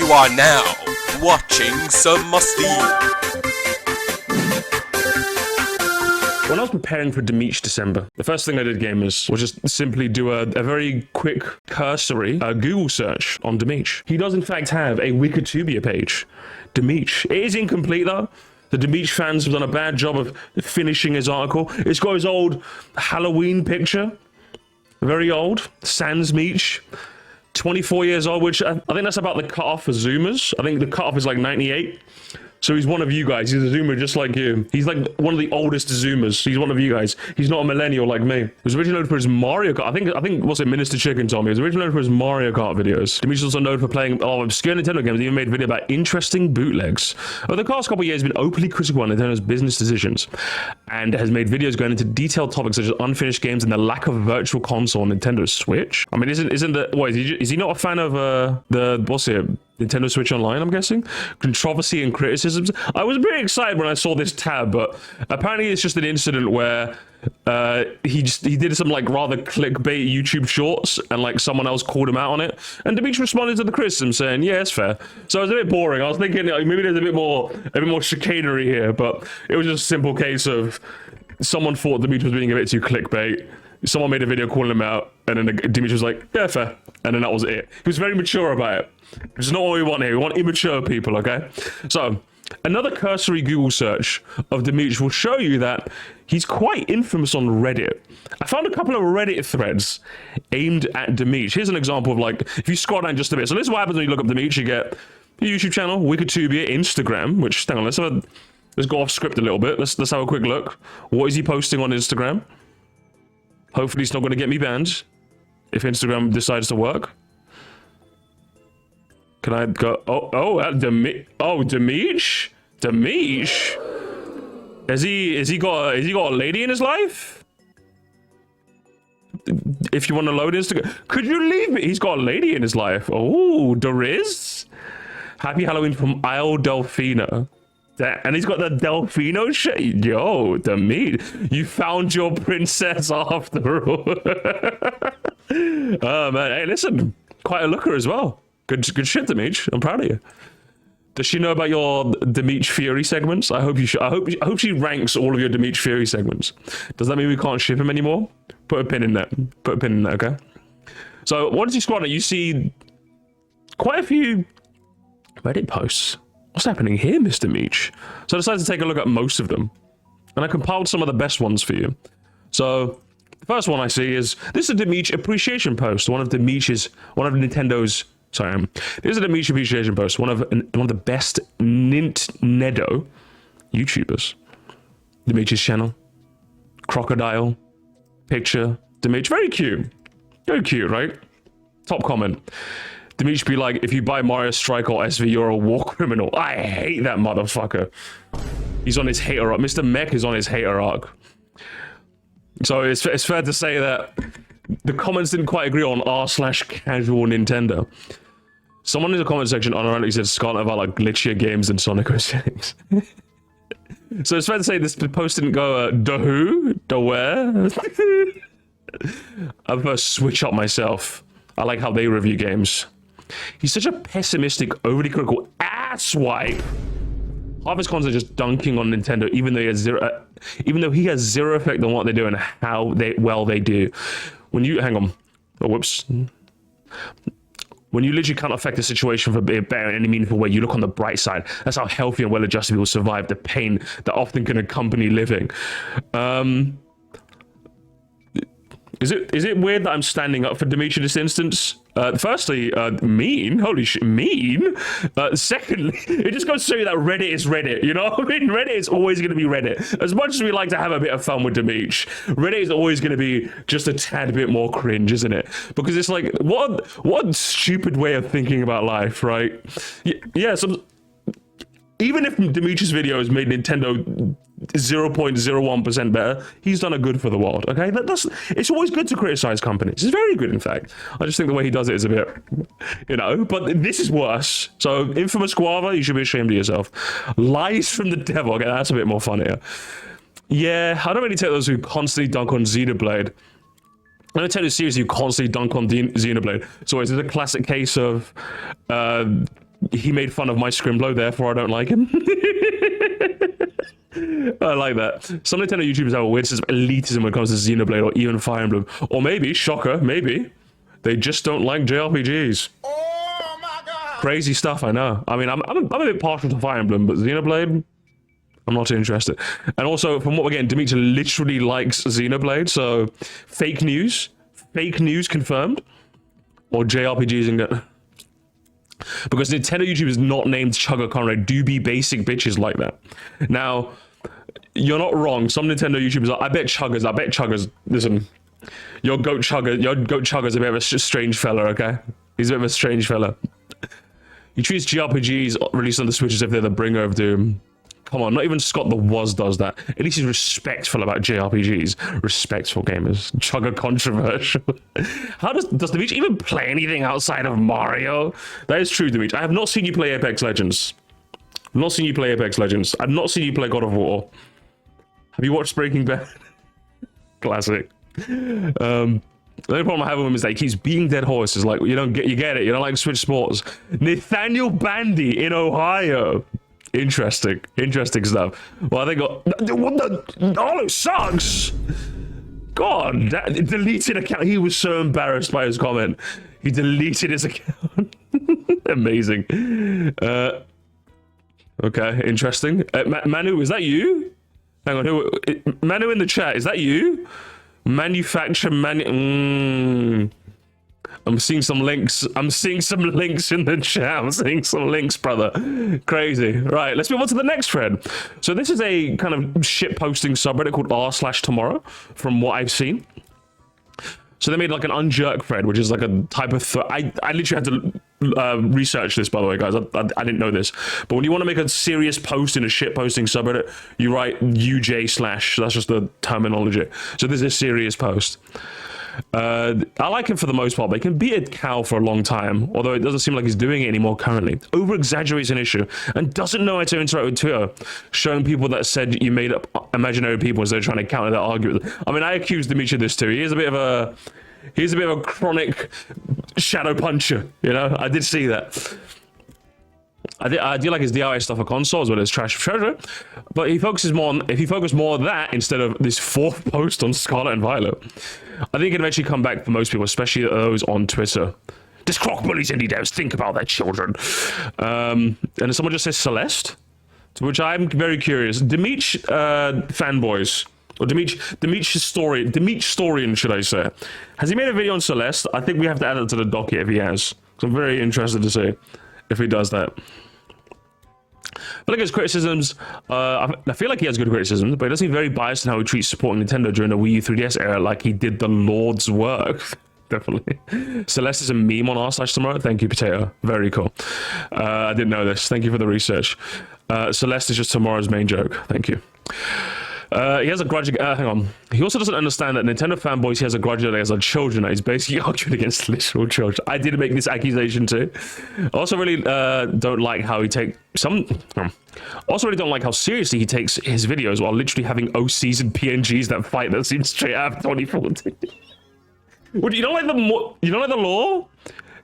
You are now watching some musty. When I was preparing for Demeech December, the first thing I did, gamers, was just simply do a very quick cursory Google search on Demeech. He does in fact have a Wikipedia page. Demeech. It is incomplete though. The Demeech fans have done a bad job of finishing his article. It's got his old Halloween picture. Very old. Sans Meech. 24 years old, which I think that's about the cutoff for Zoomers. I think the cutoff is like 98. So he's one of you guys. He's a Zoomer just like you. He's like one of the oldest Zoomers. He's one of you guys. He's not a millennial like me. He was originally known for his Mario Kart. I think what's it, Minister Chicken told me. He was originally known for his Mario Kart videos. Demeech is also known for playing obscure Nintendo games. He even made a video about interesting bootlegs. Over the past couple of years, he's been openly critical on Nintendo's business decisions and has made videos going into detailed topics such as unfinished games and the lack of a virtual console on Nintendo Switch. I mean, isn't the what is he not a fan of the what's it? Nintendo Switch Online, I'm guessing? Controversy and criticisms. I was pretty excited when I saw this tab, but apparently it's just an incident where he did some like rather clickbait YouTube shorts and like someone else called him out on it, and Demeech responded to the criticism saying, yeah, it's fair. So it was a bit boring. I was thinking like, maybe there's a bit more chicanery here, but it was just a simple case of someone thought Demeech was being a bit too clickbait. Someone made a video calling him out, and then Demeech was like, yeah, fair. And then that was it. He was very mature about it. Which is not what we want here. We want immature people, okay? So, another cursory Google search of Demeech will show you that he's quite infamous on Reddit. I found a couple of Reddit threads aimed at Demeech. Here's an example of like, if you scroll down just a bit. So this is what happens when you look up Demeech. You get a YouTube channel, Wikipedia, Instagram, which, hang on, let's go off script a little bit. Let's have a quick look. What is he posting on Instagram? Hopefully it's not going to get me banned if Instagram decides to work. Can I go? Demeech? Demeech? Has he got a lady in his life? If you want to load Instagram, could you leave me? He's got a lady in his life. Oh, there is. Happy Halloween from Isle Delfino. And he's got the Delfino shit. Yo, Demeech, you found your princess after all. Oh man, hey, listen, quite a looker as well. Good shit, Demeech. I'm proud of you. Does she know about your Demeech Fury segments? I hope you should. I hope she ranks all of your Demeech Fury segments. Does that mean we can't ship him anymore? Put a pin in that. Put a pin in that, okay? So once you scroll down, you see quite a few Reddit posts. What's happening here, Mr. Meech? So I decided to take a look at most of them, and I compiled some of the best ones for you. So the first one I see is this is a Demeech appreciation post. One of Nintendo's. Sorry, this is a Demeech appreciation post. One of the best Nintendo YouTubers. Demeech's channel, crocodile, picture. Demeech, very cute, right? Top comment. Demeech be like, if you buy Mario Strike or SV, you're a war criminal. I hate that motherfucker. He's on his hater arc. Mr. Mech is on his hater arc. So it's fair to say that the comments didn't quite agree on r/casual Nintendo. Someone in the comment section unironically said Scarlet about like glitchier games than Sonic settings. So it's fair to say this post didn't go da who? Da where? I prefer switch up myself. I like how they review games. He's such a pessimistic, overly critical asswipe. Half his content just dunking on Nintendo, even though he has zero effect on what they do and how they do. When you hang on, whoops. When you literally can't affect the situation for better in any meaningful way, you look on the bright side. That's how healthy and well-adjusted people survive the pain that often can accompany living. Is it weird that I'm standing up for Demeech in this instance? Firstly, mean. Holy shit, mean. Secondly, it just goes to show you that Reddit is Reddit. You know what I mean? Reddit is always going to be Reddit. As much as we like to have a bit of fun with Demeech, Reddit is always going to be just a tad bit more cringe, isn't it? Because it's like, what a stupid way of thinking about life, right? Yeah, even if Demeech's videos made Nintendo 0.01% better, he's done a good for the world, okay? It's always good to criticize companies. It's very good, in fact. I just think the way he does it is a bit, but this is worse. So, Infamous Guava, you should be ashamed of yourself. Lies from the devil, okay, that's a bit more funnier. Yeah, I don't really take those who constantly dunk on Xenoblade. I don't take it seriously, you constantly dunk on Xenoblade. So it's a classic case of he made fun of my Scrimblow, therefore I don't like him. I like that. Some Nintendo YouTubers have a weird sense of elitism when it comes to Xenoblade or even Fire Emblem. Or maybe, shocker, maybe, they just don't like JRPGs. Oh my god! Crazy stuff, I know. I mean, I'm a bit partial to Fire Emblem, but Xenoblade, I'm not too interested. And also, from what we're getting, Demeech literally likes Xenoblade, so fake news confirmed, or JRPGs and because Nintendo YouTubers not named Chugga Conrad do be basic bitches like that. Now, you're not wrong. Some Nintendo YouTubers are, I bet Chugga's, listen, your goat Chugga's a bit of a strange fella, okay? He's a bit of a strange fella. He treats JRPGs released on the Switch as if they're the bringer of doom. Come on, not even Scott the Woz does that. At least he's respectful about JRPGs. Respectful gamers. Chugga controversial. How does Demeech even play anything outside of Mario? That is true, Demeech. I have not seen you play Apex Legends. I've not seen you play Apex Legends. I've not seen you play God of War. Have you watched Breaking Bad? Classic. The only problem I have with him is that he keeps beating dead horses. Like, you get it. You don't like Switch Sports. Nathaniel Bandy in Ohio. Interesting stuff. Well, I think what the Olo sucks. God, that deleted account. He was so embarrassed by his comment. He deleted his account. Amazing. Okay, interesting. Manu, is that you? Hang on, Manu in the chat, is that you? Manufacture I'm seeing some links. I'm seeing some links in the chat. I'm seeing some links, brother. Crazy. Right, let's move on to the next thread. So this is a kind of shit posting subreddit called r/tomorrow, from what I've seen. So they made like an unjerk thread, which is like a type of I literally had to research this, by the way, guys. I didn't know this. But when you want to make a serious post in a shit posting subreddit, you write uj/. That's just the terminology. So this is a serious post. I like him for the most part, but he can be a cow for a long time, although it doesn't seem like he's doing it anymore currently. Over-exaggerates an issue and doesn't know how to interact with Twitter, showing people that said you made up imaginary people instead of trying to counter that argument. I mean, I accused Demeech of this too. He's a bit of a chronic shadow puncher, you know? I did see that. I do like his DIY stuff for consoles, but it's trash treasure. But if he focused more on that instead of this fourth post on Scarlet and Violet, I think it can eventually come back for most people, especially those on Twitter. This croc bullies indie devs, think about their children. And someone just says Celeste, to which I'm very curious. Demeech fanboys, or Demeech historian, should I say. Has he made a video on Celeste? I think we have to add it to the docket if he has. So I'm very interested to see if he does that. I like his criticisms. I feel like he has good criticisms, but he does seem very biased in how he treats supporting Nintendo during the Wii U 3DS era, like he did the Lord's work. Definitely. Celeste is a meme on r/tomorrow. Thank you, Potato. Very cool. I didn't know this. Thank you for the research. Celeste is just tomorrow's main joke. Thank you. He has a grudge. Hang on. He also doesn't understand that Nintendo fanboys he has a grudge against are children. That he's basically arguing against literal children. I did make this accusation too. I also really don't like how he takes some. Also really don't like how seriously he takes his videos while literally having OCs and PNGs that fight that seems straight out of 2014. What, you don't like the law?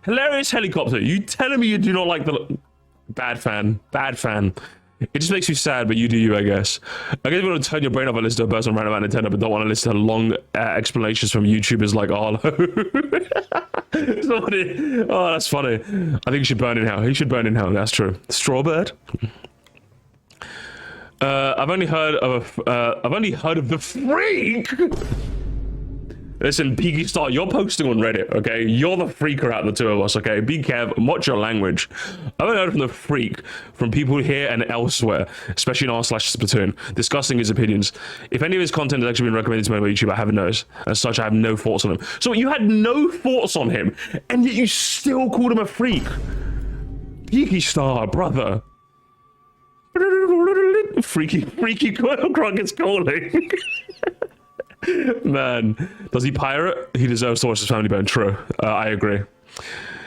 Hilarious helicopter. You telling me you do not like the bad fan? It just makes you sad, but you do you, I guess. I guess if you want to turn your brain off and listen to a person rant about Nintendo, but don't want to listen to long explanations from YouTubers like Arlo. Oh, that's funny. I think he should burn in hell. He should burn in hell. That's true. Strawbird. I've only heard of the freak. Listen, Peaky Star, you're posting on Reddit, okay? You're the freaker out of the two of us, okay? Be careful, watch your language. I haven't heard from the freak, from people here and elsewhere, especially in r/Splatoon, discussing his opinions. If any of his content has actually been recommended to me by YouTube, I haven't noticed. As such, I have no thoughts on him. So you had no thoughts on him, and yet you still called him a freak. Peaky Star, brother. Freaky Croc is calling. Man, does he pirate? He deserves to watch his family burn. True. I agree.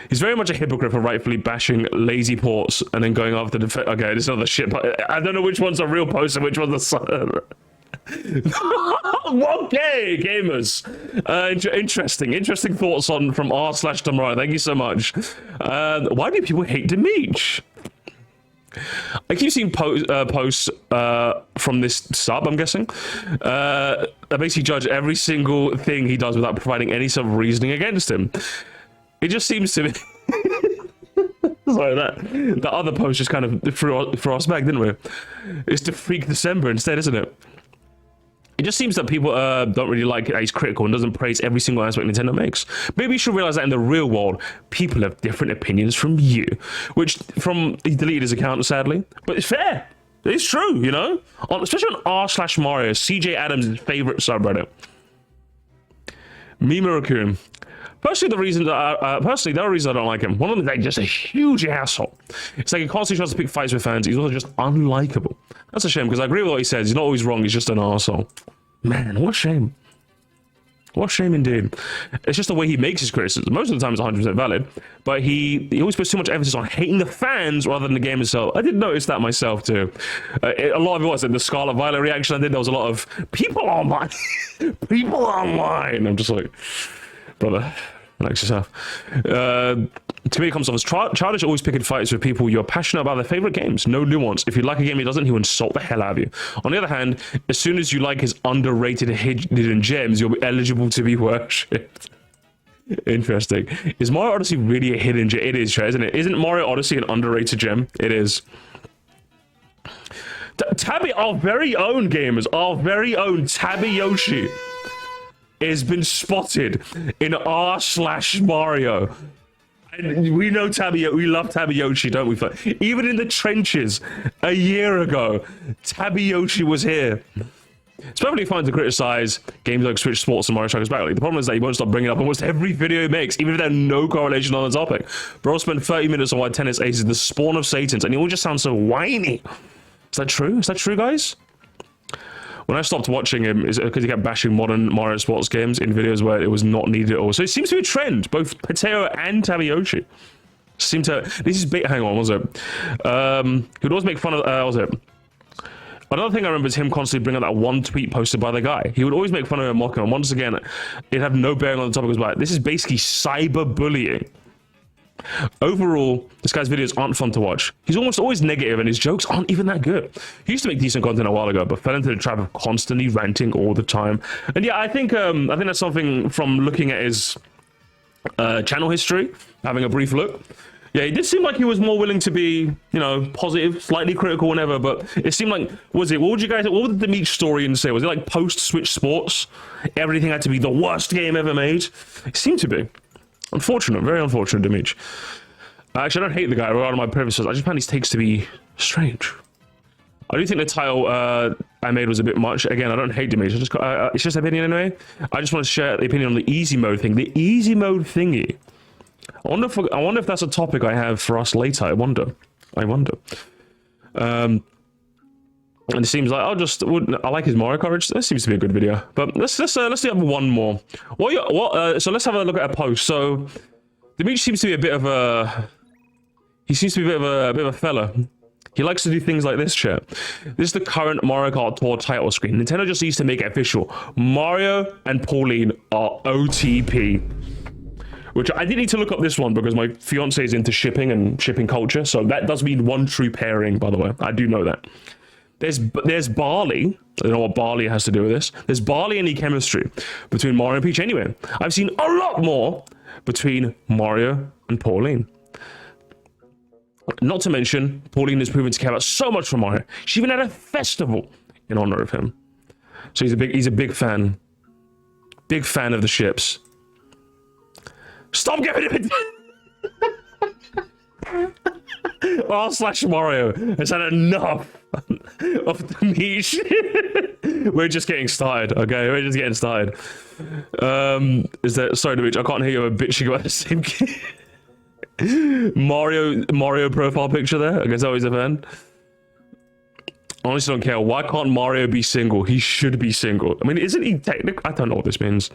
He's very much a hypocrite for rightfully bashing lazy ports and then going after the... Okay, this is another shit. I don't know which one's a real post and which one's a... Okay, gamers. Interesting thoughts on from r/Tomorrow. Thank you so much. Why do people hate Demeech? I keep seeing posts from this sub, I'm guessing, that basically judge every single thing he does without providing any sort of reasoning against him. It just seems to be. Sorry, that other post just kind of threw us back, didn't we? It's to freak December instead, isn't it? It just seems that people don't really like it. He's critical and doesn't praise every single aspect Nintendo makes. Maybe you should realize that in the real world, people have different opinions from you. Which, he deleted his account, sadly. But it's fair. It's true, you know? Especially on r/Mario, CJ Adams' favorite subreddit. Mimura-kun. Personally, there are reasons I don't like him. One of them is like just a huge asshole. It's like he constantly tries to pick fights with fans. He's also just unlikable. That's a shame, because I agree with what he says. He's not always wrong. He's just an asshole. Man, what a shame. What a shame indeed. It's just the way he makes his criticism. Most of the time it's 100% valid, but he always puts too much emphasis on hating the fans rather than the game itself. I did notice that myself too. A lot of it was in the Scarlet Violet reaction I did. There was a lot of people online. People online. I'm just like, brother, relax yourself. To me, it comes off as childish, always picking fights with people you're passionate about their favorite games. No nuance. If you like a game he doesn't, he will insult the hell out of you. On the other hand, as soon as you like his underrated hidden gems, you'll be eligible to be worshipped. Interesting. Is Mario Odyssey really a hidden gem? It is, isn't it? Isn't Mario Odyssey an underrated gem? It is. Tabby, our very own gamers, our very own Tabby Yoshi has been spotted in r/Mario. And we know we love Tabby Yoshi, don't we? Even in the trenches a year ago, Tabby Yoshi was here. It's perfectly fine to criticize games like Switch Sports and Mario Strikers Back League. The problem is that he won't stop bringing up almost every video he makes, even if there's no correlation on the topic. Bro spent 30 minutes on why tennis ace is the spawn of Satans, and he all just sounds so whiny. Is that true? Is that true, guys? When I stopped watching him, is it because he kept bashing modern Mario Sports games in videos where it was not needed at all. So it seems to be a trend. Both Pateo and Tabby Yoshi seem to. This is big. Hang on, was it? He would always make fun of. Was it? Another thing I remember is him constantly bringing up that one tweet posted by the guy. He would always make fun of him and mock him. And once again, it had no bearing on the topic. It was like, this is basically cyberbullying. Overall, this guy's videos aren't fun to watch. He's almost always negative and his jokes aren't even that good. He used to make decent content a while ago, but fell into the trap of constantly ranting all the time. And yeah, I think that's something from looking at his channel history, having a brief look. Yeah, he did seem like he was more willing to be, you know, positive, slightly critical, whenever, but it seemed like, what would the Demeech historians say? Was it like post-Switch Sports? Everything had to be the worst game ever made? It seemed to be. Unfortunate, very unfortunate, Demeech. Actually, I don't hate the guy, regarding my previous. I just find his takes to be strange. I do think the title I made was a bit much. Again, I don't hate Demeech. It's just opinion anyway. I just want to share the opinion on the easy mode thing. The easy mode thingy. I wonder if that's a topic I have for us later. I wonder. And it seems like I like his Mario coverage. That seems to be a good video. But let's do one more. So let's have a look at a post. So Demeech seems to be a bit of a fella. He likes to do things like this, chat. This is the current Mario Kart Tour title screen. Nintendo just needs to make it official. Mario and Pauline are OTP. Which I did need to look up this one because my fiance is into shipping and shipping culture. So that does mean one true pairing, by the way. I do know that. There's barley. I don't know what barley has to do with this. There's barley and chemistry between Mario and Peach anyway. I've seen a lot more between Mario and Pauline. Not to mention, Pauline has proven to care about so much for Mario. She even had a festival in honor of him. So he's a big fan. Big fan of the ships. Stop giving him r/Mario has had enough of Demeech. We're just getting started, okay? We're just getting started. Sorry, Demeech, I can't hear you bitching about the same game. Mario profile picture there. I guess always a fan. Honestly, don't care. Why can't Mario be single? He should be single. I mean, isn't he technically? I don't know what this means.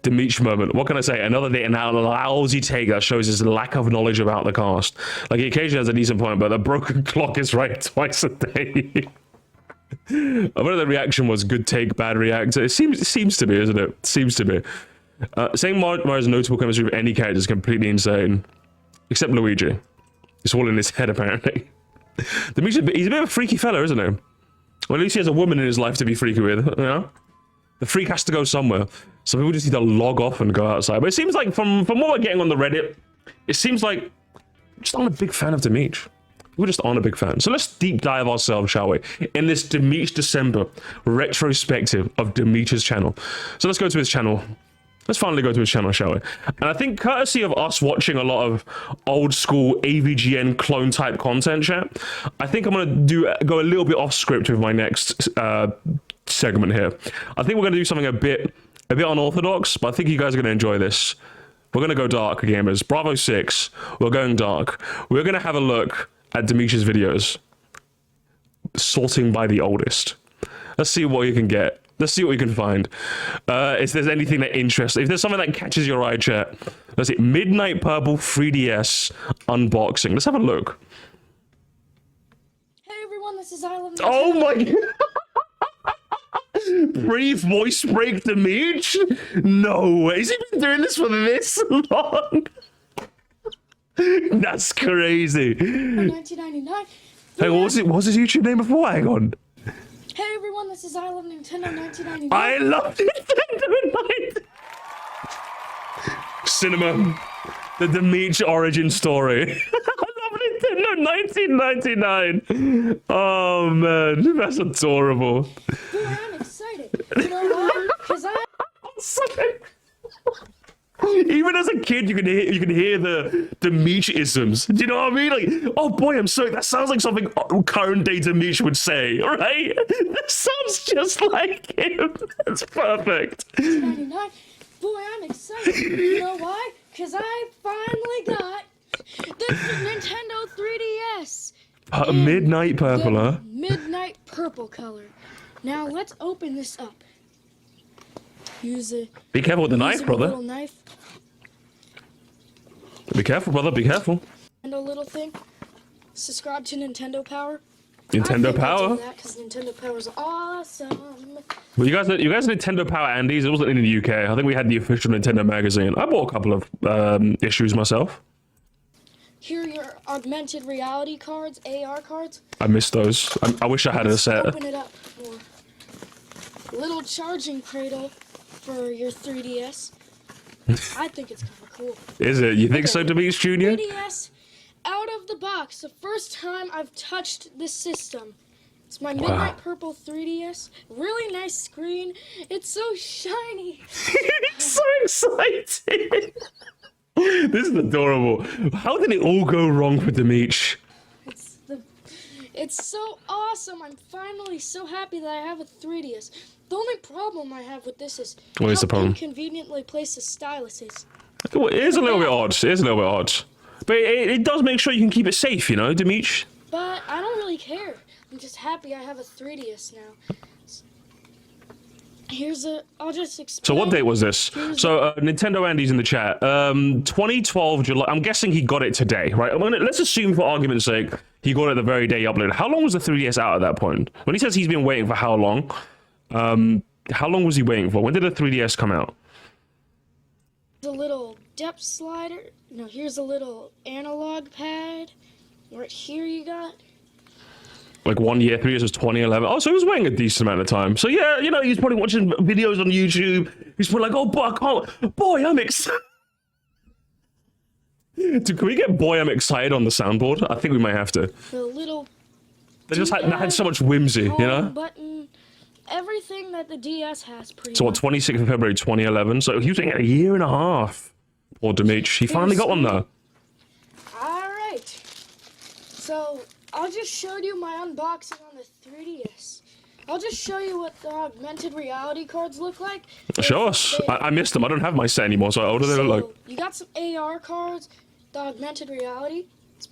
Demeech moment. What can I say? Another day, and now lousy take that shows his lack of knowledge about the cast. Like, he occasionally has a decent point, but the broken clock is right twice a day. I wonder the reaction was good take, bad react. It seems to be, isn't it? Seems to be. Saying Mario's notable chemistry with any character is completely insane. Except Luigi. It's all in his head, apparently. He's a bit of a freaky fella, isn't he? Well, at least he has a woman in his life to be freaky with, you know? The freak has to go somewhere. So people just need to log off and go outside. But it seems like, from what we're getting on the Reddit, it seems like just aren't a big fan of Demeech. We just aren't a big fan. So let's deep dive ourselves, shall we? In this Demeech December retrospective of Demeech's channel. So let's go to his channel. Let's finally go to his channel, shall we? And I think courtesy of us watching a lot of old school AVGN clone type content, chat, I think I'm gonna go a little bit off script with my next segment here. I think we're gonna do something a bit unorthodox, but I think you guys are gonna enjoy this. We're gonna go dark, gamers. Bravo 6, we're going dark. We're gonna have a look at Demeech's videos, sorting by the oldest. Let's see what you can get. Let's see what we can find. If there's anything that interests, if there's something that catches your eye, chat. Let's see. Midnight Purple 3DS unboxing. Let's have a look. Hey everyone, this is I Love Oh my god. Brief voice break Demeech? No way. Has he been doing this for this long? That's crazy. 1999. Hang on, what was his YouTube name before? Hang on. Hey everyone, this is I Love Nintendo 1999. I love Nintendo. Cinema. The Demeech origin story. I love Nintendo 1999. Oh man, that's adorable. Boy, I'm excited. You know why? Because Even as a kid, you can hear the Demeech-isms. Do you know what I mean? Like, oh boy, I'm so. That sounds like something current day Demeech would say, right? That sounds just like him. That's perfect. 1999. Boy, I'm excited. You know why? Because I finally got the Nintendo 3DS. Midnight Purple, huh? Midnight Purple color. Now let's open this up. Use a. Be careful with the knife, brother. Little knife. Be careful, brother. Be careful. And a little thing. Subscribe to Nintendo Power. Nintendo Power. I do that because Nintendo Power is awesome. Well, you guys are Nintendo Power Andes. It wasn't in the UK. I think we had the official Nintendo magazine. I bought a couple of issues myself. Here are your augmented reality cards, AR cards. I missed those. I wish I had a set. Open it up more. Little charging cradle for your 3DS. I think it's kind of cool. Is it? You think so, Demeech Jr.? 3DS out of the box. The first time I've touched this system. It's my Midnight Purple 3DS. Really nice screen. It's so shiny. It's so exciting. This is adorable. How did it all go wrong for Demeech? It's so awesome. I'm finally so happy that I have a 3DS. The only problem I have with this is What is the problem? Inconveniently placed the stylus is. Well, it is a little bit odd. It is a little bit odd. But it does make sure you can keep it safe, you know, Demeech? But I don't really care. I'm just happy I have a 3DS now. I'll just explain. So what date was this? So Nintendo Andy's in the chat. 2012 July. I'm guessing he got it today, right? Let's assume for argument's sake, he got it the very day he uploaded. How long was the 3DS out at that point? When he says he's been waiting for how long? How long was he waiting for? When did the 3DS come out? The little depth slider. No, here's a little analog pad. Right here you got. Like 1 year, 3 years was 2011. Oh, so he was waiting a decent amount of time. So yeah, you know, he's probably watching videos on YouTube. He's probably like, oh, boy, I'm excited. Dude, can we get boy, I'm excited on the soundboard? I think we might have to. The little. They just had so much whimsy, you know? Button. Everything that the DS has pretty much. So what, 26th of February 2011? So he was waiting a year and a half. Poor Demeech. He finally got one though. Alright. So I'll just show you my unboxing on the 3DS. I'll just show you what the augmented reality cards look like. Show us. I missed them. I don't have my set anymore, so what do they look like? You got some AR cards, the augmented reality.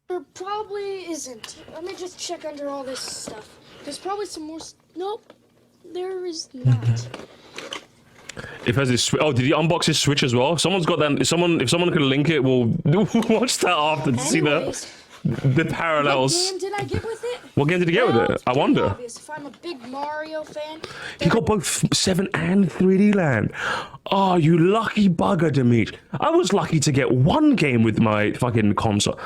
There probably isn't. Let me just check under all this stuff. There's probably some more. Nope. There is not. If has his did he unbox his Switch as well? If someone's got that. If someone could link it, we'll watch that after to see that. The parallels. What game did I get with it? What game did you get with Well, it? it's I pretty wonder. obvious. If I'm a big Mario fan, He got both 7 and 3D Land. Oh, you lucky bugger, Demeech. I was lucky to get one game with my fucking console.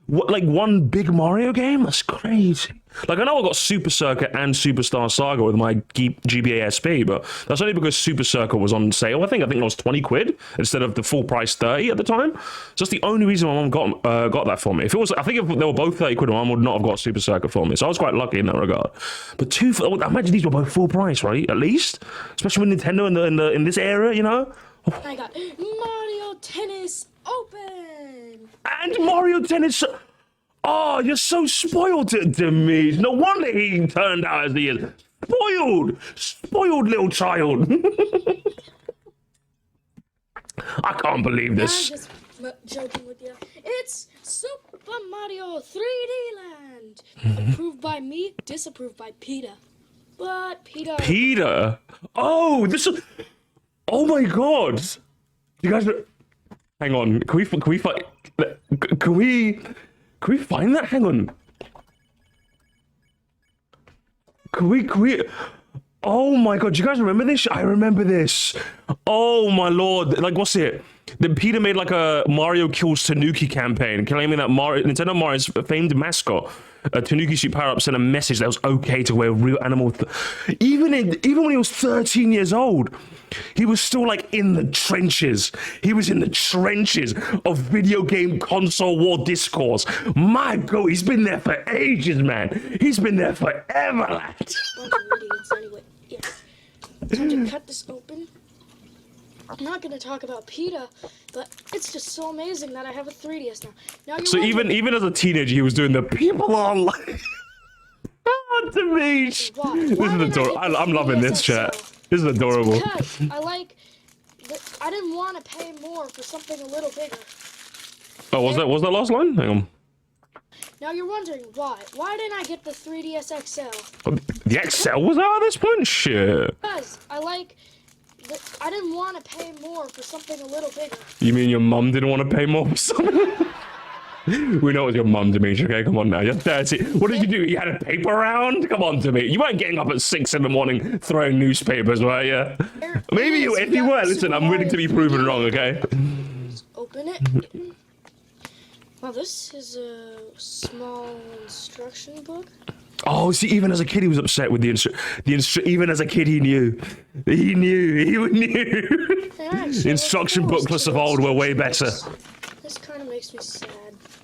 What, like one big Mario game? That's crazy. Like, I know I got Super Circuit and Superstar Saga with my GBA SP, but that's only because Super Circuit was on sale. I think it was 20 quid instead of the full price 30 at the time. So that's the only reason my mom got that for me. If it was, I think if they were both 30 quid, my mom would not have got Super Circuit for me. So I was quite lucky in that regard. But I imagine these were both full price, right? At least, especially with Nintendo in this era, you know. I got Mario Tennis Open. And Mario Tennis. Oh, you're so spoiled, Demeech. No wonder he turned out as he is. Spoiled little child. I can't believe I'm this. just joking with you. It's Super Mario 3D Land. Approved by me, disapproved by PETA. But PETA. Peter. Oh, this is. Oh my God. You guys. Hang on. Can we find? Can we find that? Hang on. Can we? Oh my God, do you guys remember this? I remember this. Oh my Lord. Like, what's it? Then Peter made like a Mario Kills Tanuki campaign, claiming that Nintendo Mario's famed mascot, Tanuki Suit Power-Up, sent a message that it was okay to wear real animal. Even when he was 13 years old, he was still like in the trenches. He was in the trenches of video game console war discourse. My God, he's been there for ages, man. He's been there forever, lad. Bunch of idiots anyway. Yeah. Time to cut this open. I'm not going to talk about PETA, but it's just so amazing that I have a 3DS now. So even as a teenager, he was doing the people online. Oh, Demeech. This is adorable. I'm loving this chat. This is adorable. Because I didn't want to pay more for something a little bigger. Oh, was that last line? Hang on. Now you're wondering why. Why didn't I get the 3DS XL? Oh, the XL was out at this point? Shit. Because I didn't want to pay more for something a little bigger. You mean your mum didn't want to pay more for something? We know it was your mum, Demeech, okay? Come on now, you're 30. What did you do? You had a paper round? Come on, Demeech. You weren't getting up at 6 in the morning throwing newspapers, were you? Maybe if you were, listen, I'm willing to be proven wrong, okay? Open it. Well, this is a small instruction book. Oh, see, even as a kid, he was upset with even as a kid, he knew. He knew. The instruction booklets of old were way better. This kind of makes me sad.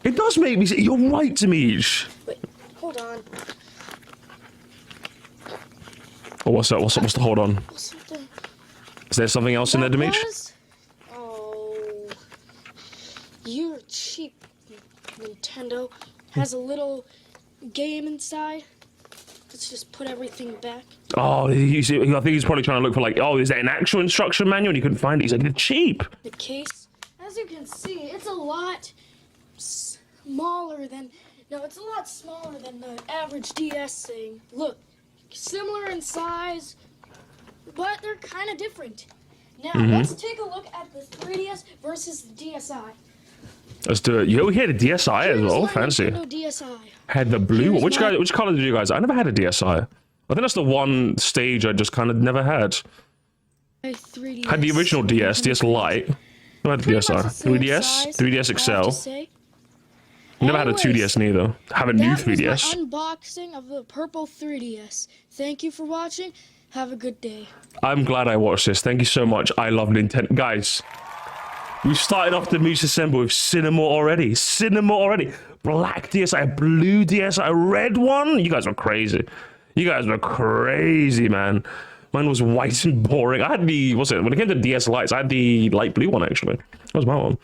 It does make me sad. You're right, Demeech. Wait, hold on. Oh, what's that? What's the hold on? Something. Is there something else in there, Demeech? Oh, you're cheap, Nintendo. Has a little game inside. Let's just put everything back. Oh, I think he's probably trying to look for like, oh, is that an actual instruction manual? And he couldn't find it. He's like, they're cheap. The case, as you can see, it's a lot smaller than. No, it's a lot smaller than the average DS thing. Look, similar in size, but they're kind of different. Now, let's take a look at the 3DS versus the DSi. Let's do it. Yo, he had a DSi as well. My Fancy. Nintendo DSi. Had the blue one. Here's Which color did you guys? I never had a DSi. I think that's the one stage I just kind of never had. My 3DS. Had the original DS Lite. I had the DSi. 3DS, 3DS XL. Never had a 2DS neither. Have a new 3DS. That was my unboxing of the purple 3DS. Thank you for watching. Have a good day. I'm glad I watched this. Thank you so much. I love Nintendo. Guys, we started off the Demeech December with cinema already. Cinema already. Black DSi, a blue DSi, a red one. You guys were crazy. You guys were crazy, man. Mine was white and boring. I had the, what's it? When it came to DS Lights, I had the light blue one, actually. That was my one.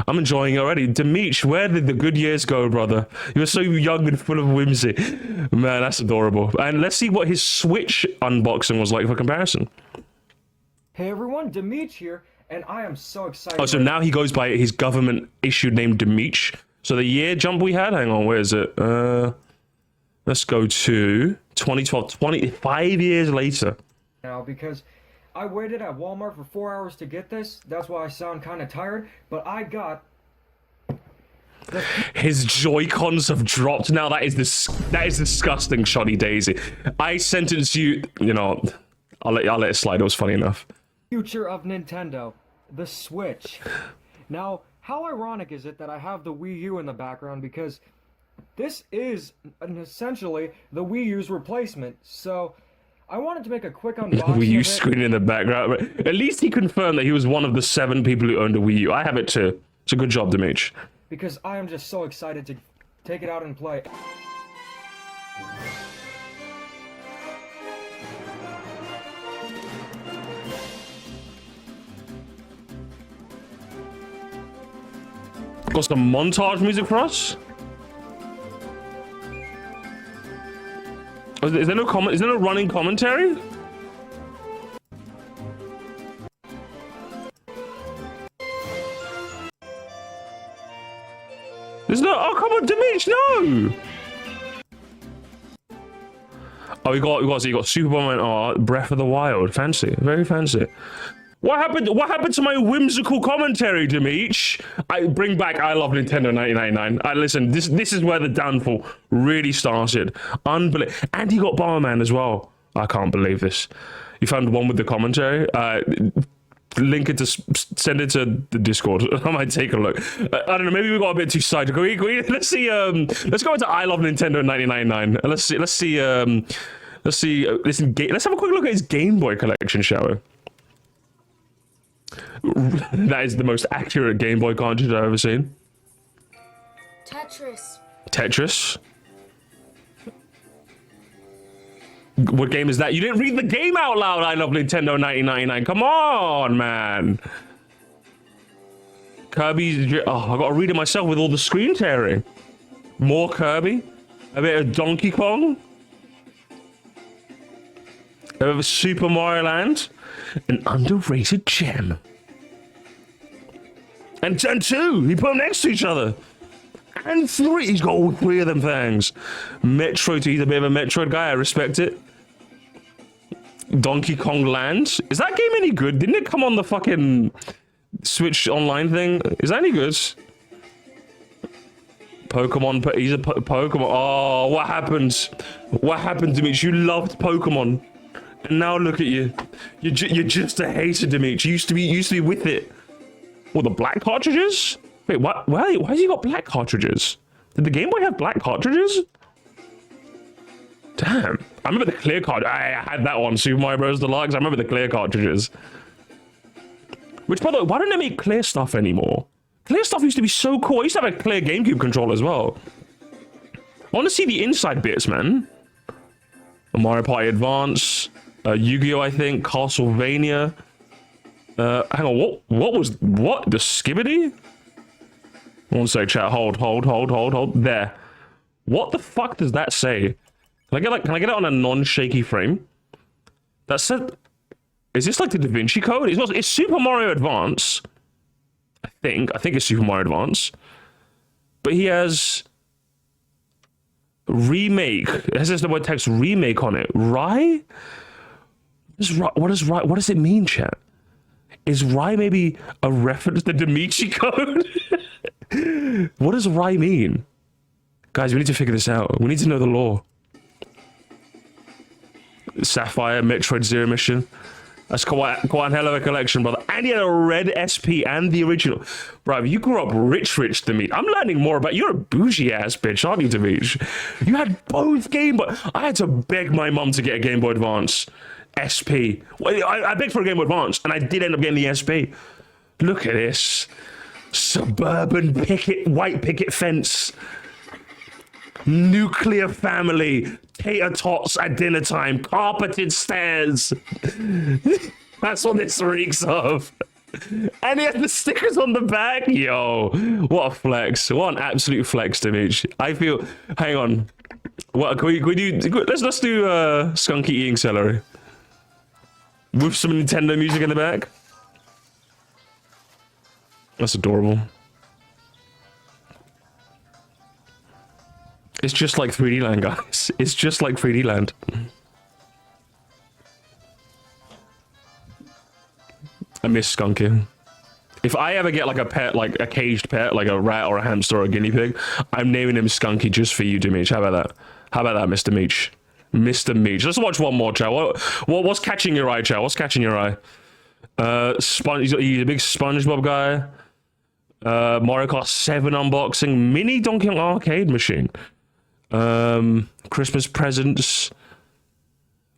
I'm enjoying it already. Demeech, where did the good years go, brother? You were so young and full of whimsy. Man, that's adorable. And let's see what his Switch unboxing was like for comparison. Hey everyone, Demeech here, and I am so excited. Oh, so now he goes by his government-issued name, Demeech. So the year jump we had, hang on, where is it? Let's go to 2012, 25 years later. Now, because I waited at Walmart for 4 hours to get this. That's why I sound kind of tired. But I got His Joy-Cons have dropped now. That is disgusting, Shoddy Daisy. I sentence you. You know, I'll let it slide. It was funny enough. Future of Nintendo, the Switch. Now, how ironic is it that I have the Wii U in the background, because this is essentially the Wii U's replacement. So I wanted to make a quick unboxing. Wii U of it. screen in the background. At least he confirmed that he was one of the 7 people who owned a Wii U. I have it too. It's a good job, Demeech. Because I am just so excited to take it out and play. Got some montage music for us? Is there no comment? Is there no running commentary? There's no. Oh, come on, Demeech, no! Oh, so you got Superman. Oh, Breath of the Wild. Fancy. Very fancy. What happened? What happened to my whimsical commentary, Demeech? I bring back I Love Nintendo 1999. Listen, this is where the downfall really started. Unbelievable. And he got Bomberman as well. I can't believe this. You found one with the commentary? Link it to, send it to the Discord. I might take a look. I don't know, maybe we got a bit too sidetracked. Let's see, let's go into I Love Nintendo 1999. Let's have a quick look at his Game Boy collection, shall we? That is the most accurate Game Boy cartridge I've ever seen. Tetris. What game is that? You didn't read the game out loud. I Love Nintendo 1999. Come on, man. Kirby's. Oh, I gotta read it myself with all the screen tearing. More Kirby. A bit of Donkey Kong. A bit of Super Mario Land. An underrated gem. And 2, he put them next to each other. And 3, he's got all 3 of them things. Metroid, he's a bit of a Metroid guy, I respect it. Donkey Kong Land. Is that game any good? Didn't it come on the fucking Switch online thing? Is that any good? Pokemon, he's a Pokemon. Oh, what happened? What happened, Demeech? You loved Pokemon. And now look at you. You're just a hater, Demeech. You used to be with it. What, the black cartridges? Wait, what? Why has he got black cartridges? Did the Game Boy have black cartridges? Damn. I remember the clear card. I had that one, Super Mario Bros. Deluxe. I remember the clear cartridges. Which, by the way, why don't they make clear stuff anymore? Clear stuff used to be so cool. I used to have a clear GameCube controller as well. I want to see the inside bits, man. Mario Party Advance. Yu-Gi-Oh, I think. Castlevania. Hang on, what? The Skibbity? One sec, chat. Hold. There. What the fuck does that say? Can I get it on a non-shaky frame? That said, is this like the Da Vinci Code? It's Super Mario Advance. I think it's Super Mario Advance. But he has remake. It has the word text remake on it. Rye? What does it mean, chat? Is Rye maybe a reference to the Demeech Code? What does Rye mean? Guys, we need to figure this out. We need to know the lore. Sapphire, Metroid Zero Mission. That's quite a hell of a collection, brother. And he had a red SP and the original. Bro, you grew up rich, Demeech. I'm learning more about you. You're a bougie ass bitch, aren't you, Demeech? You had both Game Boy. I had to beg my mum to get a Game Boy Advance SP. Well, I begged for a Game Boy Advance, and I did end up getting the SP. Look at this. Suburban white picket fence. Nuclear family. Tater tots at dinner time. Carpeted stairs. That's what this reeks of. And he has the stickers on the back. Yo, what a flex. What an absolute flex, Demeech. I feel... Hang on. What, can we do... Let's do Skunky eating celery. With some Nintendo music in the back. That's adorable. It's just like 3D Land, guys. It's just like 3D Land. I miss Skunky. If I ever get like a pet, like a caged pet, like a rat or a hamster or a guinea pig, I'm naming him Skunky just for you, Demeech. How about that? How about that, Mr. Meech? Mr. Meech. Let's watch one more, Chow. What's catching your eye, Chow? What's catching your eye? He's a big SpongeBob guy. Mario Kart 7 unboxing. Mini Donkey Kong arcade machine. Christmas presents.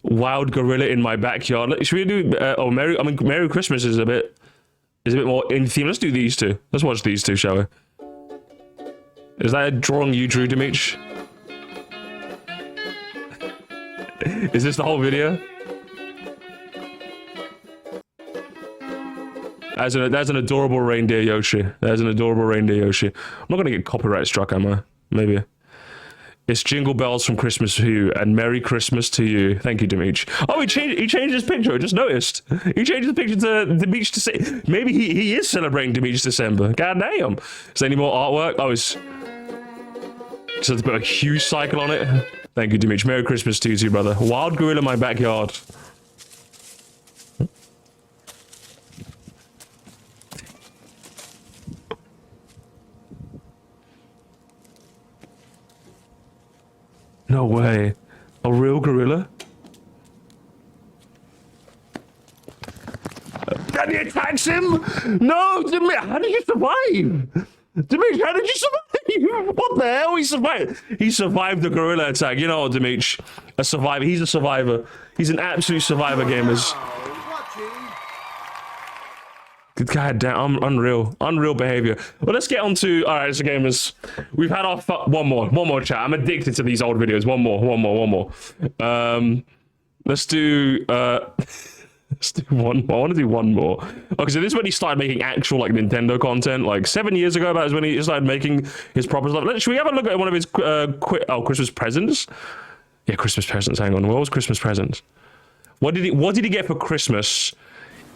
Wild gorilla in my backyard. Should we do? Merry Christmas is a bit more in theme. Let's do these two. Let's watch these two, shall we? Is that a drawing you drew, Demeech? Is this the whole video? That's an adorable reindeer Yoshi. That's an adorable reindeer Yoshi. I'm not gonna get copyright struck, am I? Maybe. It's Jingle Bells from Christmas to you, and Merry Christmas to you. Thank you, Demeech. Oh, he changed his picture. I just noticed. He changed the picture to Demeech December. Maybe he is celebrating Demeech December. God damn. Is there any more artwork? Oh, it's just a bit of a huge cycle on it. Thank you, Demeech. Merry Christmas to you too, brother. Wild gorilla in my backyard. No way. A real gorilla? And he attacks him? No, Demeech, how did you survive? Demeech, how did you survive? What the hell? He survived. He survived the gorilla attack. You know what, Demeech? A survivor. He's a survivor. He's an absolute survivor, gamers. God damn, unreal behavior. Well, let's get on to, all right, so gamers, we've had our one more chat. I'm addicted to these old videos. One more. Let's do one more. I want to do one more. Okay, so this is when he started making actual like Nintendo content, like 7 years ago. That was when he started making his proper stuff. Should we have a look at one of his Christmas presents? Yeah, Christmas presents. Hang on, what was Christmas presents? What did he get for Christmas?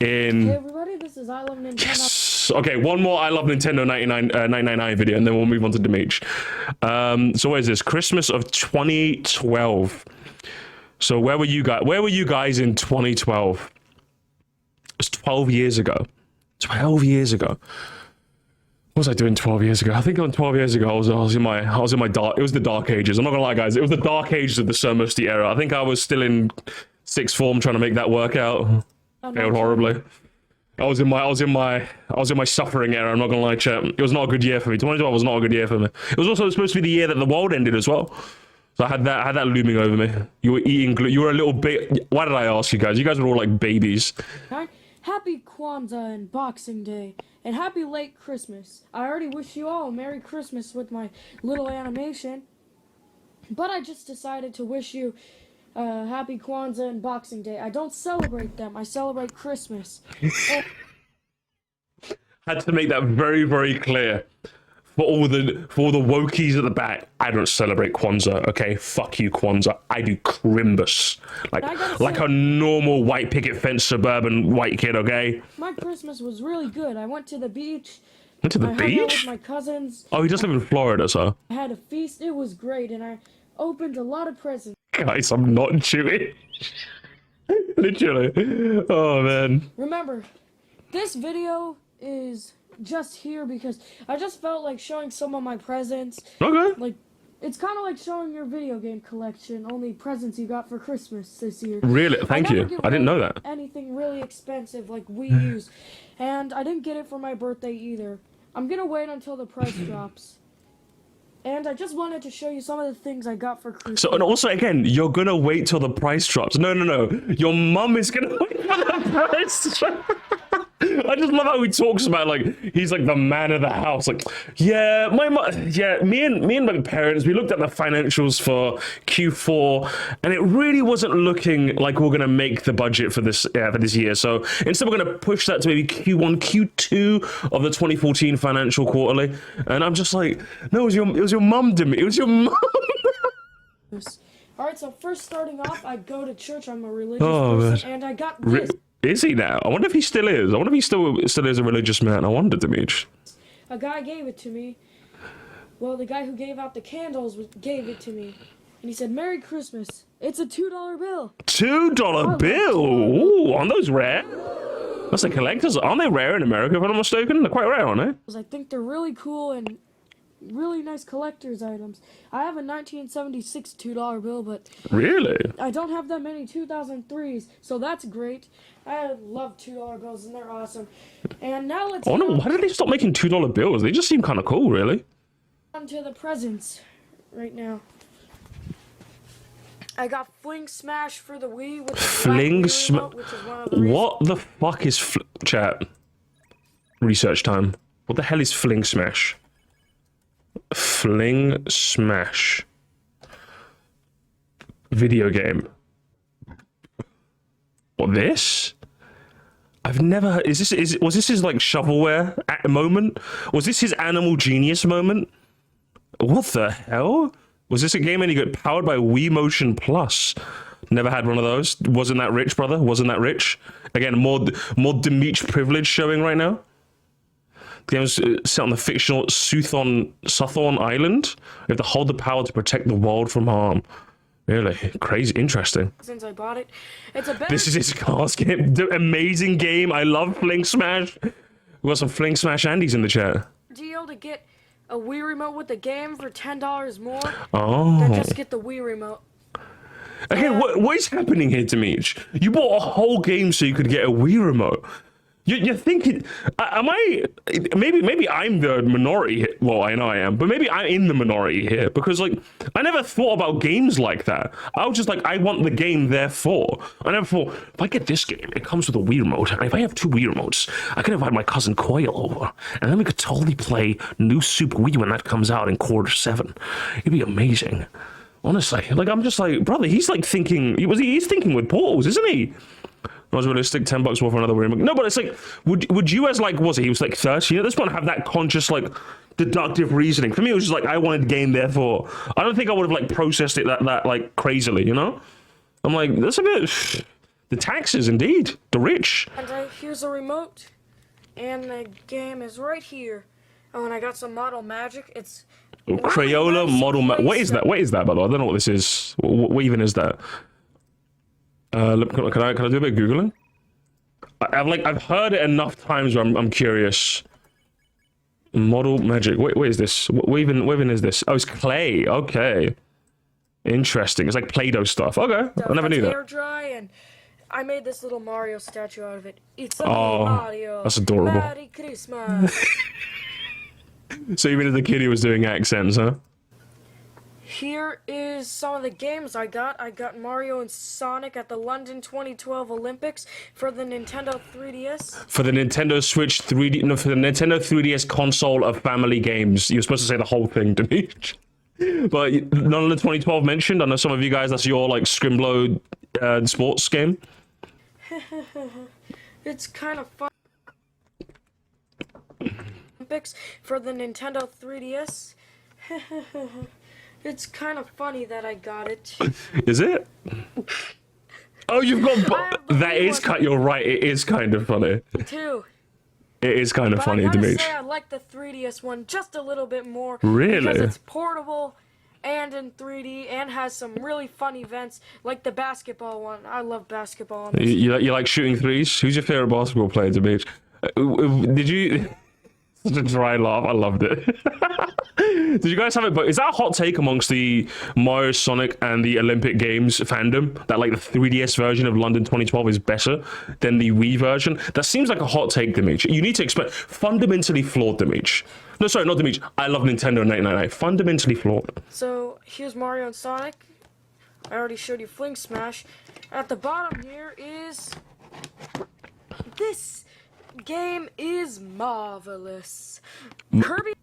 Hey everybody, this is I Love Nintendo. Yes. Okay, one more I Love Nintendo 999 video, and then we'll move on to Demeech. So what is this? Christmas of 2012. So where were you guys in 2012? It was 12 years ago. 12 years ago. What was I doing 12 years ago? I think 12 years ago I was in my dark. It was the dark ages. I'm not gonna lie, guys. It was the dark ages of the Sir Musty era. I think I was still in sixth form trying to make that work out. Failed horribly. I was in my suffering era. I'm not gonna lie, chat. It was not a good year for me. 2012 was not a good year for me. It was also supposed to be the year that the world ended as well. So I had that looming over me. You were eating glue. You were a little bit. Why did I ask you guys? You guys were all like babies. Happy Kwanzaa and Boxing Day, and happy late Christmas. I already wish you all a Merry Christmas with my little animation, but I just decided to wish you happy Kwanzaa and Boxing Day. I don't celebrate them. I celebrate Christmas. Had to make that very, very clear. For all the wokies at the back, I don't celebrate Kwanzaa, okay? Fuck you, Kwanzaa. I do Crimbus. Like a normal white picket fence suburban white kid, okay? My Christmas was really good. I went to the beach. Went to the beach? Hung out with my cousins. Oh, he does live in Florida, so. I had a feast. It was great, and I opened a lot of presents. Guys, I'm not Jewish. Literally. Oh, man. Remember, this video is just here because I just felt like showing some of my presents. Okay. Like, it's kind of like showing your video game collection, only presents you got for Christmas this year. Really? Thank you. I didn't know that. Anything really expensive like Wii U's. And I didn't get it for my birthday either. I'm gonna wait until the price drops. And I just wanted to show you some of the things I got for Christmas. So, and also, again, you're gonna wait till the price drops. No. Your mum is gonna wait for the price drop. I just love how he talks about, like, he's like the man of the house. Like, yeah, me and my parents, we looked at the financials for Q4, and it really wasn't looking like we're gonna make the budget for this year. So instead, we're gonna push that to maybe Q1, Q2 of the 2014 financial quarterly. And I'm just like, no, it was your mum, Demeech. It was your mum. All right, so first starting off, I go to church. I'm a religious person, and I got this. Is he now? I wonder if he still is. I wonder if he still is a religious man. I wonder, Demeech. A guy gave it to me. Well, the guy who gave out the candles gave it to me. And he said, Merry Christmas. It's a $2 bill. $2 bill? Ooh, on those rare? That's the collectors. Aren't they rare in America, if I'm not mistaken? They're quite rare, aren't they? I think they're really cool and really nice collector's items. I have a 1976 $2 bill, but Really? I don't have that many 2003s, so that's great. I love $2 bills, and they're awesome. And now let's Oh no, why did they stop making $2 bills? They just seem kind of cool, really. on to the presents right now. I got Fling Smash for the Wii with the Fling black Wii Smash. remote, which is one of the reasons. What the fuck is chat? Research time. What the hell is Fling Smash? Fling Smash. Video game. What, this? I've never heard. Was this his like shovelware moment? Was this his animal genius moment? What the hell? Was this a game and he got powered by Wii Motion Plus? Never had one of those. Wasn't that rich, brother? Wasn't that rich? Again, more Demeech privilege showing right now. The game is set on the fictional Suthorn Island. You have to hold the power to protect the world from harm. Really? Crazy. Interesting. Since I bought it, it's a better This is his cars game. Amazing game. I love Fling Smash. We got some Fling Smash Andes in the chat. deal to get a Wii remote with the game for $10 more Oh. than just get the Wii remote. Again, what is happening here, Demeech? You bought a whole game so you could get a Wii remote. You're thinking, am I? Maybe I'm the minority here. Well, I know I am, but maybe I'm in the minority here because, like, I never thought about games like that. I was just like, I want the game, therefore. I never thought, if I get this game, it comes with a Wii remote, and if I have 2 Wii remotes, I could invite my cousin Coyle over, and then we could totally play New Super Wii when that comes out in Q7. It'd be amazing. Honestly, like, I'm just like, brother, he's like thinking, he's thinking with portals, isn't he? Was realistic, $10 more for another remote. No, but it's like, would you as like, was it? He was like 13 at this point, have that conscious like deductive reasoning. For me, it was just like I wanted the game, therefore. I don't think I would have like processed it that like crazily, you know? I'm like, that's a bit. The taxes, indeed, the rich. And here's a remote, and the game is right here. Oh, and I got some model magic. It's Crayola nice model. What is that? What is that, by the way? I don't know what this is. What even is that? Look, can I do a bit of googling? I've heard it enough times where I'm curious. Model magic. What is this? What even is this? Oh, it's clay. Okay, interesting. It's like Play-Doh stuff. Okay, I never knew that. Air dry, and I made this little Mario statue out of it. It's a Oh, Mario. that's adorable. Merry Christmas. So even as a kid, he was doing accents, huh? Here is some of the games I got. I got Mario and Sonic at the London 2012 Olympics for the Nintendo 3DS. For the Nintendo Switch 3D, no, for the Nintendo 3DS console of family games. You're supposed to say the whole thing, Demeech. But none of the 2012 mentioned. I know some of you guys, that's your like Scrimblow sports game. It's kind of fun. Olympics for the Nintendo 3DS. It's kind of funny that I got it. Is it? Oh, you've got. That is kind. You're right. It is kind of funny. Too. It is kind of But funny, I gotta Demeech. say I like the 3DS one just a little bit more. Really? Because it's portable and in 3D and has some really fun events like the basketball one. I love basketball. On this. You like shooting threes? Who's your favorite basketball player, Demeech? Did you? Such a dry laugh. I loved it. Did you guys have it? But is that a hot take amongst the Mario, Sonic, and the Olympic Games fandom that like the 3DS version of London 2012 is better than the Wii version? That seems like a hot take, Demeech. You need to explain. Fundamentally flawed, Demeech. No, sorry, not Demeech. I love Nintendo 1999. Fundamentally flawed. So here's Mario and Sonic. I already showed you Fling Smash. At the bottom here is this game is marvelous. Kirby.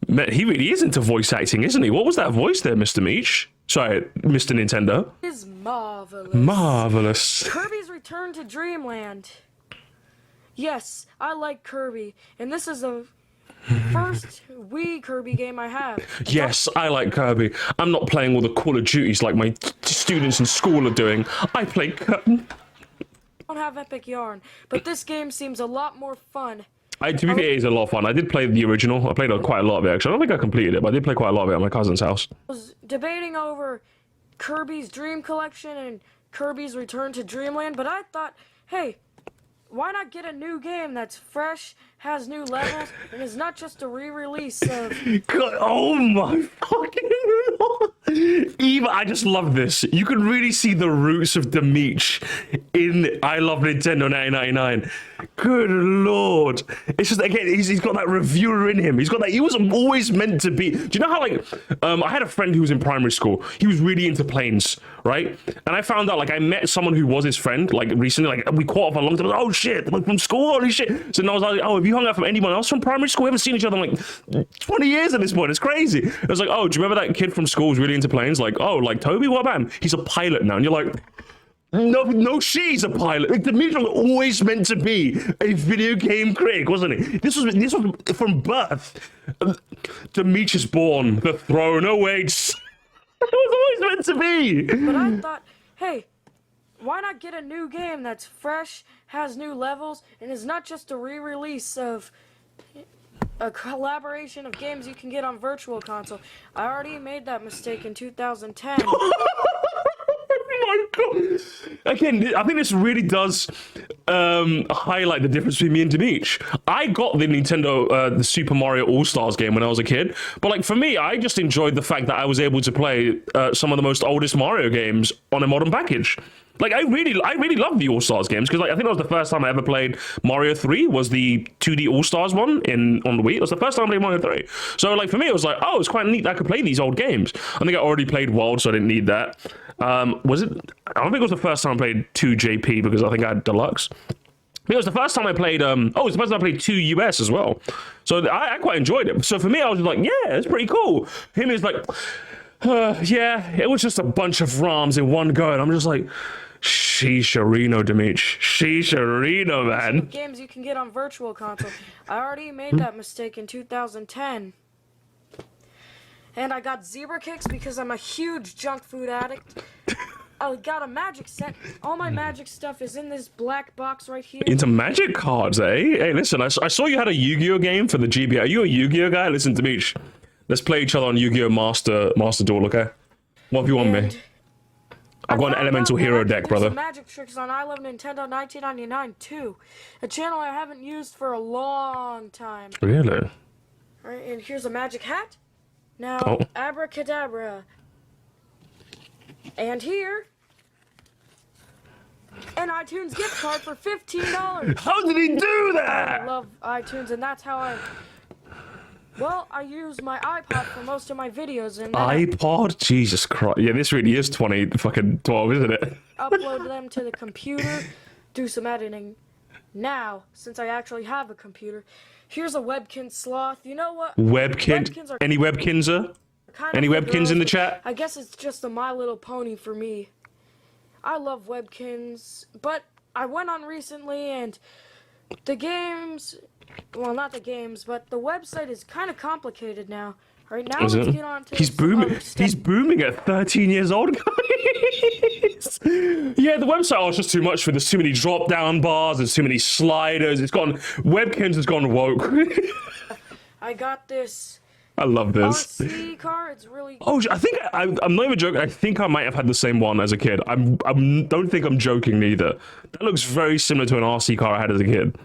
Man, he really is into voice acting, isn't he? What was that voice there, Mr. Meech? Sorry, Mr. Nintendo. Is marvelous. Marvelous. Kirby's Return to Dreamland. Yes, I like Kirby, and this is the first Wii Kirby game I have. Yes, I like Kirby. I'm not playing all the Call of Duties like my students in school are doing. I play Kirby. I don't have Epic Yarn, but this game seems a lot more fun. To be fair, it is a lot of fun. I did play the original. I played quite a lot of it, actually. I don't think I completed it, but I did play quite a lot of it at my cousin's house. I was debating over Kirby's Dream Collection and Kirby's Return to Dreamland, but I thought, hey, why not get a new game that's fresh, has new levels, and is not just a re-release of... God, oh my fucking lord. Eva, I just love this. You can really see the roots of Demeech in I Love Nintendo 1999. Good lord. It's just, again, he's got that reviewer in him. He's got that, he was always meant to be. Do you know how, like, I had a friend who was in primary school. He was really into planes, right? And I found out, like, I met someone who was his friend, like, recently, like, we caught up for a long time. I was like, oh shit, like, from school, holy shit. So then I was like, oh, have you hung out from anyone else from primary school? We haven't seen each other in, like, 20 years at this point. It's crazy. I was like, oh, do you remember that kid from school who's really into planes? Like, oh, like, Toby, what about him? He's a pilot now. And you're like, no, she's a pilot. Like, Demeech was always meant to be a video game critic, wasn't it? This was from birth. Demeech is born. The throne awaits. It was always meant to be. But I thought, hey, why not get a new game that's fresh, has new levels, and is not just a re-release of a collaboration of games you can get on Virtual Console. I already made that mistake in 2010. Oh my god! Again, I think this really does highlight the difference between me and Demeech. I got the Nintendo, the Super Mario All-Stars game when I was a kid, but like for me, I just enjoyed the fact that I was able to play some of the most oldest Mario games on a modern package. Like I really love the All-Stars games because like I think that was the first time I ever played Mario 3 was the 2D All-Stars one on the Wii. It was the first time I played Mario 3. So like for me it was like, oh, it's quite neat that I could play these old games. I think I already played World, so I didn't need that. Was it? I don't think it was the first time I played 2JP because I think I had Deluxe. It was the first time I played, it was the first time I played 2 US as well. So I quite enjoyed it. So for me, I was like, yeah, it's pretty cool. Him is like, yeah, it was just a bunch of ROMs in one go. And I'm just like, Sheesharino, Demeech. Sheesharino, man. Games you can get on Virtual Console. I already made that mistake in 2010. And I got zebra kicks because I'm a huge junk food addict. I got a magic set. All my magic stuff is in this black box right here. Into magic cards, eh? Hey, listen, I saw you had a Yu-Gi-Oh game for the GBA. Are you a Yu-Gi-Oh guy? Listen, Demeech, let's play each other on Yu-Gi-Oh Master Duel, okay? What have you want me? I've got an elemental hero deck, brother. Magic tricks on I Love Nintendo 1999 too. A channel I haven't used for a long time. Really? Alright, and here's a magic hat. Now, abracadabra. And here, an iTunes gift card for $15. How did he do that? I love iTunes, and that's how I use my iPod for most of my videos. And iPod? Jesus Christ. Yeah, this really is 2012, isn't it? Upload them to the computer, do some editing. Now, since I actually have a computer, here's a Webkin sloth. You know what? Webkin? Any Webkinser? Any Webkins in the chat? I guess it's just a My Little Pony for me. I love Webkins, but I went on recently and the games, well, not the games, but the website is kind of complicated now. Right now, let's get on to He's booming. He's booming at 13 years old, guys. Yeah, the website was just too much for. There's too many drop-down bars. There's too many sliders. It's gone. Webkins has gone woke. I got this. I love this. RC car. It's really. Oh, I think I'm not even joking. I think I might have had the same one as a kid. I don't think I'm joking neither. That looks very similar to an RC car I had as a kid.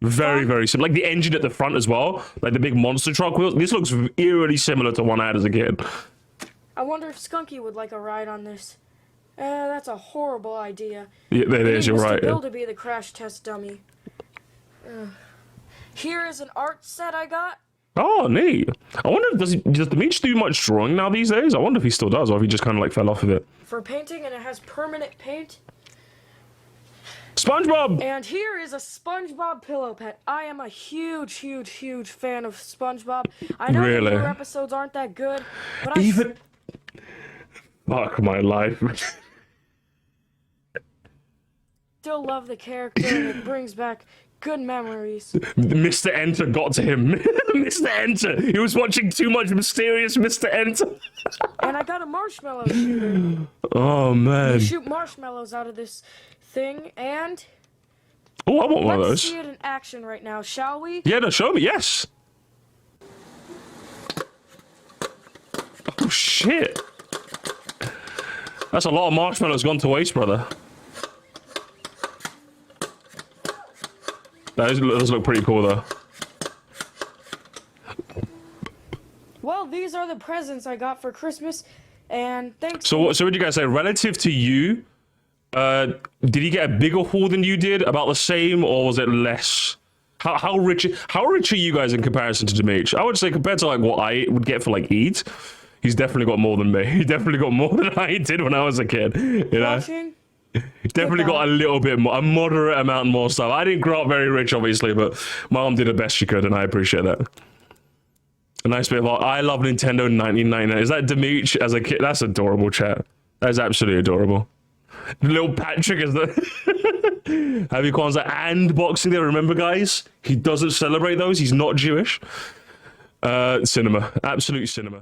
Very, very similar. Like the engine at the front as well. Like the big monster truck wheels. This looks eerily similar to one I had as a kid. I wonder if Skunky would like a ride on this. That's a horrible idea. Yeah, it is. You're right. Bill to be the crash test dummy. Here is an art set I got. Oh, neat. I wonder, does Demeech do much drawing now these days? I wonder if he still does, or if he just kind of like fell off of it. For painting, and it has permanent paint. SpongeBob! And here is a SpongeBob pillow pet. I am a huge, huge, huge fan of SpongeBob. I know the newer episodes aren't that good, but even... Fuck my life. Still love the character, and it brings back good memories. Mr. Enter got to him. Mr. Enter. He was watching too much mysterious Mr. Enter. And I got a marshmallow shooter. Oh, man. You shoot marshmallows out of this thing, and... Oh, I want one of those. Let's see it in action right now, shall we? Yeah, no, show me, yes. Oh, shit. That's a lot of marshmallows gone to waste, brother. That does look pretty cool though. Well, these are the presents I got for Christmas, and thanks. So what would you guys say relative to you? Did he get a bigger haul than you did? About the same, or was it less? How rich are you guys in comparison to Demeech? I would say compared to like what I would get for like Eid, he's definitely got more than me. He definitely got more than I did when I was a kid. You know, definitely got a little bit more, a moderate amount more stuff. I didn't grow up very rich, obviously, but my mom did the best she could, and I appreciate that. A nice bit of I love Nintendo 1999. Is that Demeech as a kid? That's adorable, chat. That is absolutely adorable. Little Patrick is the Happy Kwanzaa and Boxing Day. Remember, guys, he doesn't celebrate those. He's not Jewish. Cinema, absolute cinema.